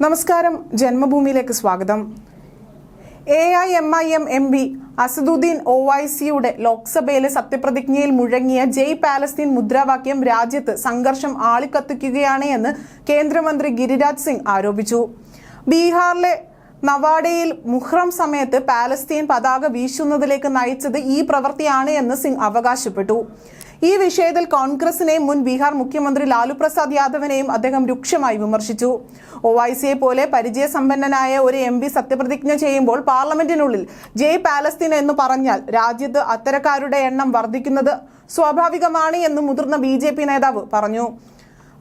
നമസ്കാരം, ജന്മഭൂമിയിലേക്ക് സ്വാഗതം. AIMIM MP Asaduddin ഒവൈസിയുടെ ലോക്സഭയിലെ സത്യപ്രതിജ്ഞയിൽ മുഴങ്ങിയ ജയ് പാലസ്തീൻ മുദ്രാവാക്യം രാജ്യത്ത് സംഘർഷം ആളിക്കത്തിക്കുകയാണ് എന്ന് കേന്ദ്രമന്ത്രി ഗിരിരാജ് സിംഗ് ആരോപിച്ചു. ബീഹാറിലെ നവാഡയിൽ മുഹ്റം സമയത്ത് പാലസ്തീൻ പതാക വീശുന്നതിലേക്ക് നയിച്ചത് ഈ പ്രവൃത്തിയാണ് എന്ന് സിംഗ് അവകാശപ്പെട്ടു. ഈ വിഷയത്തിൽ കോൺഗ്രസിനെയും മുൻ ബീഹാർ മുഖ്യമന്ത്രി ലാലു പ്രസാദ് യാദവിനെയും അദ്ദേഹം രൂക്ഷമായി വിമർശിച്ചു. ഒവൈസിയെ പോലെ പരിചയസമ്പന്നനായ ഒരു MP സത്യപ്രതിജ്ഞ ചെയ്യുമ്പോൾ പാർലമെന്റിനുള്ളിൽ ജയ് പാലസ്തീൻ എന്ന് പറഞ്ഞാൽ രാജ്യത്ത് അത്തരക്കാരുടെ എണ്ണം വർദ്ധിക്കുന്നത് സ്വാഭാവികമാണ് എന്ന് മുതിർന്ന BJP നേതാവ് പറഞ്ഞു.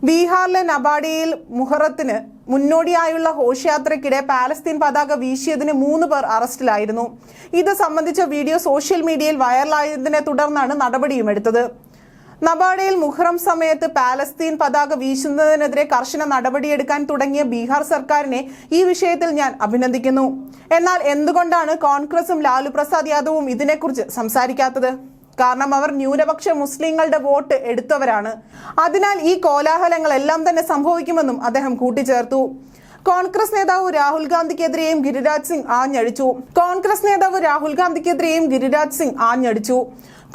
ബീഹാറിലെ നവാഡയിൽ മുഹറത്തിന് മുന്നോടിയായുള്ള ഘോഷയാത്രയ്ക്കിടെ പാലസ്തീൻ പതാക വീശിയതിന് 3 പേർ അറസ്റ്റിലായിരുന്നു. ഇത് സംബന്ധിച്ച വീഡിയോ സോഷ്യൽ മീഡിയയിൽ വൈറലായതിനെ തുടർന്നാണ് നടപടിയും എടുത്തത്. നവാഡയിൽ മുഹറം സമയത്ത് പാലസ്തീൻ പതാക വീശുന്നതിനെതിരെ കർശന നടപടിയെടുക്കാൻ തുടങ്ങിയ ബീഹാർ സർക്കാരിനെ ഈ വിഷയത്തിൽ ഞാൻ അഭിനന്ദിക്കുന്നു. എന്നാൽ എന്തുകൊണ്ടാണ് കോൺഗ്രസും ലാലു പ്രസാദ് യാദവും ഇതിനെക്കുറിച്ച് സംസാരിക്കാത്തത്? കാരണം അവർ ന്യൂനപക്ഷ മുസ്ലിങ്ങളുടെ വോട്ട് എടുത്തവരാണ്. അതിനാൽ ഈ കോലാഹലങ്ങളെല്ലാം തന്നെ സംഭവിക്കുമെന്നും അദ്ദേഹം കൂട്ടിച്ചേർത്തു. കോൺഗ്രസ് നേതാവ് രാഹുൽ ഗാന്ധിക്കെതിരെയും ഗിരിരാജ് സിംഗ് ആഞ്ഞടിച്ചു.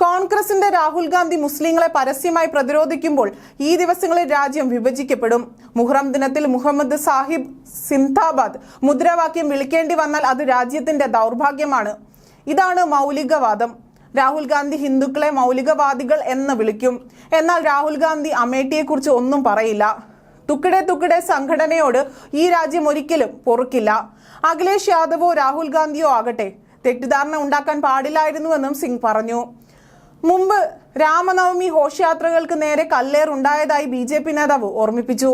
കോൺഗ്രസിന്റെ രാഹുൽ ഗാന്ധി മുസ്ലിങ്ങളെ പരസ്യമായി പ്രതിരോധിക്കുമ്പോൾ ഈ ദിവസങ്ങളിൽ രാജ്യം വിഭജിക്കപ്പെടും. മുഹറം ദിനത്തിൽ മുഹമ്മദ് സാഹിബ് സിന്ദാബാദ് മുദ്രാവാക്യം വിളിക്കേണ്ടി വന്നാൽ അത് രാജ്യത്തിന്റെ ദൗർഭാഗ്യമാണ്. ഇതാണ് മൗലികവാദം. രാഹുൽ ഗാന്ധി ഹിന്ദുക്കളെ മൗലികവാദികൾ എന്ന് വിളിക്കും. എന്നാൽ രാഹുൽ ഗാന്ധി അമേഠിയെക്കുറിച്ച് ഒന്നും പറയില്ല. തുക്കടെ സംഘടനയോട് ഈ രാജ്യം ഒരിക്കലും പൊറുക്കില്ല. അഖിലേഷ് യാദവോ രാഹുൽ ഗാന്ധിയോ ആകട്ടെ തെറ്റിദ്ധാരണ ഉണ്ടാക്കാൻ പാടില്ലായിരുന്നുവെന്നും സിംഗ് പറഞ്ഞു. മുമ്പ് രാമനവമി ഘോഷയാത്രകൾക്ക് നേരെ കല്ലേറുണ്ടായതായി BJP നേതാവ് ഓർമ്മിപ്പിച്ചു.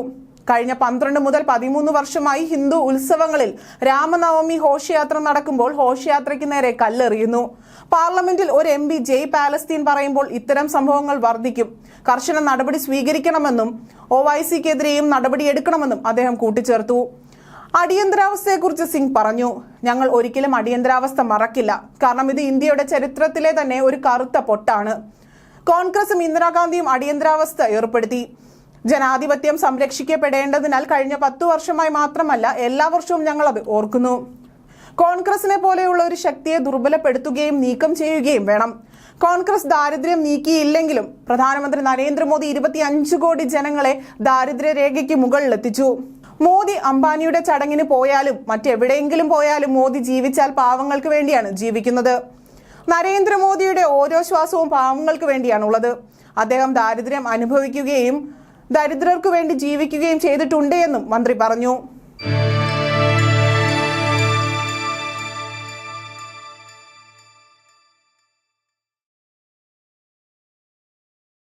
കഴിഞ്ഞ 12 മുതൽ 13 വർഷമായി ഹിന്ദു ഉത്സവങ്ങളിൽ രാമനവമി ഘോഷയാത്ര നടക്കുമ്പോൾ ഘോഷയാത്രയ്ക്ക് നേരെ കല്ലെറിയുന്നു. പാർലമെന്റിൽ ഒരു MP ജയ് പാലസ്തീൻ പറയുമ്പോൾ ഇത്തരം സംഭവങ്ങൾ വർദ്ധിക്കും. കർശന നടപടി സ്വീകരിക്കണമെന്നും ഒവൈസിക്കെതിരെയും നടപടിയെടുക്കണമെന്നും അദ്ദേഹം കൂട്ടിച്ചേർത്തു. അടിയന്തരാവസ്ഥയെക്കുറിച്ച് സിംഗ് പറഞ്ഞു. ഞങ്ങൾ ഒരിക്കലും അടിയന്തരാവസ്ഥ മറക്കില്ല. കാരണം ഇത് ഇന്ത്യയുടെ ചരിത്രത്തിലെ തന്നെ ഒരു കറുത്ത പൊട്ടാണ്. കോൺഗ്രസും ഇന്ദിരാഗാന്ധിയും അടിയന്തരാവസ്ഥ ഏർപ്പെടുത്തി. ജനാധിപത്യം സംരക്ഷിക്കപ്പെടേണ്ടതിനാൽ കഴിഞ്ഞ 10 വർഷമായി മാത്രമല്ല എല്ലാ വർഷവും ഞങ്ങൾ അത് ഓർക്കുന്നു. കോൺഗ്രസിനെ പോലെയുള്ള ഒരു ശക്തിയെ ദുർബലപ്പെടുത്തുകയും നീക്കം ചെയ്യുകയും വേണം. കോൺഗ്രസ് ദാരിദ്ര്യം നീക്കിയില്ലെങ്കിലും പ്രധാനമന്ത്രി നരേന്ദ്രമോദി 25 കോടി ജനങ്ങളെ ദാരിദ്ര്യരേഖയ്ക്ക് മുകളിലെത്തിച്ചു. മോദി അംബാനിയുടെ ചടങ്ങിന് പോയാലും മറ്റെവിടെയെങ്കിലും പോയാലും മോദി ജീവിച്ചാൽ പാവങ്ങൾക്ക് വേണ്ടിയാണ് ജീവിക്കുന്നത്. നരേന്ദ്രമോദിയുടെ ഓരോ ശ്വാസവും പാവങ്ങൾക്ക് വേണ്ടിയാണുള്ളത്. അദ്ദേഹം ദാരിദ്ര്യം അനുഭവിക്കുകയും ദരിദ്രർക്ക് വേണ്ടി ജീവിക്കുകയും ചെയ്തിട്ടുണ്ട് എന്നും മന്ത്രി പറഞ്ഞു.